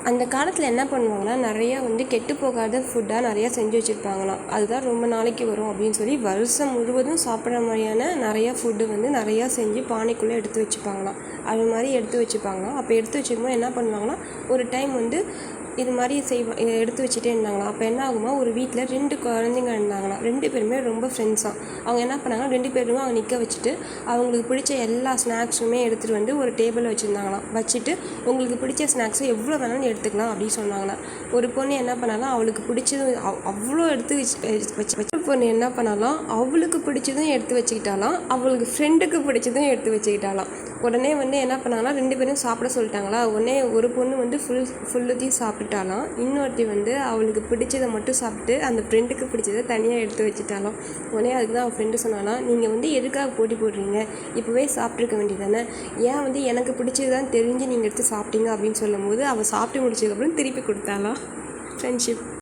அந்த காலத்தில் என்ன பண்ணுவாங்கன்னா, நிறையா கெட்டு போகாத ஃபுட்டாக நிறையா செஞ்சு வச்சுருப்பாங்களாம். அதுதான் ரொம்ப நாளைக்கு வரும் அப்படின்னு சொல்லி வருஷம் முழுவதும் சாப்பிட்ற மாதிரியான நிறையா ஃபுட்டு நிறையா செஞ்சு பானைக்குள்ளே எடுத்து வச்சுப்பாங்களாம். அது மாதிரி எடுத்து வச்சுப்பாங்களாம். அப்போ எடுத்து வச்சுக்கும்போது என்ன பண்ணுவாங்களாம், ஒரு டைம் இது மாதிரி எடுத்து வச்சுட்டே இருந்தாங்களாம். அப்போ என்ன ஆகுமா, ஒரு வீட்டில் 2 குழந்தைங்க இருந்தாங்களாம். 2 பேருமே ரொம்ப ஃப்ரெண்ட்ஸாக. அவங்க என்ன பண்ணாங்கன்னா, 2 பேருமே அவங்க நிற்க வச்சுட்டு அவங்களுக்கு பிடிச்ச எல்லா ஸ்நாக்ஸுமே எடுத்துகிட்டு ஒரு டேபிளில் வச்சுருந்தாங்களாம். வச்சுட்டு உங்களுக்கு பிடிச்ச ஸ்நாக்ஸை எவ்வளோ வேணாலும் எடுத்துக்கலாம் அப்படின்னு சொன்னாங்களாம். ஒரு பொண்ணு என்ன பண்ணாலும் அவளுக்கு பிடிச்சது அவ்வளோ எடுத்து வச்சு பொண்ணு என்ன பண்ணாலாம், அவளுக்கு பிடிச்சதும் எடுத்து வச்சுக்கிட்டாலாம், அவளுக்கு ஃப்ரெண்டுக்கு பிடிச்சதும் எடுத்து வச்சுக்கிட்டாலாம். உடனே என்ன பண்ணாங்கன்னா, 2 பேரும் சாப்பிட சொல்லிட்டாங்களா. உடனே ஒரு பொண்ணு ஃபுல்லுத்தையும் சாப்பிட்டாலாம். இன்னொருத்தி அவளுக்கு பிடிச்சதை மட்டும் சாப்பிட்டு அந்த ஃப்ரெண்டுக்கு பிடிச்சதை தனியாக எடுத்து வச்சுட்டாலாம். உடனே அதுக்கு தான் அவள் ஃப்ரெண்டு சொன்னாலாம், நீங்கள் எதுக்காக போட்டி போடுறீங்க, இப்போவே சாப்பிட்ருக்க வேண்டியதானே, ஏன் எனக்கு பிடிச்சது தான் தெரிஞ்சு நீங்கள் எடுத்து சாப்பிட்டீங்க அப்படின்னு சொல்லும் போது அவள் சாப்பிட்டு முடிச்சதுக்கப்புறம் திருப்பி கொடுத்தாலாம். ஃப்ரெண்ட்ஷிப்.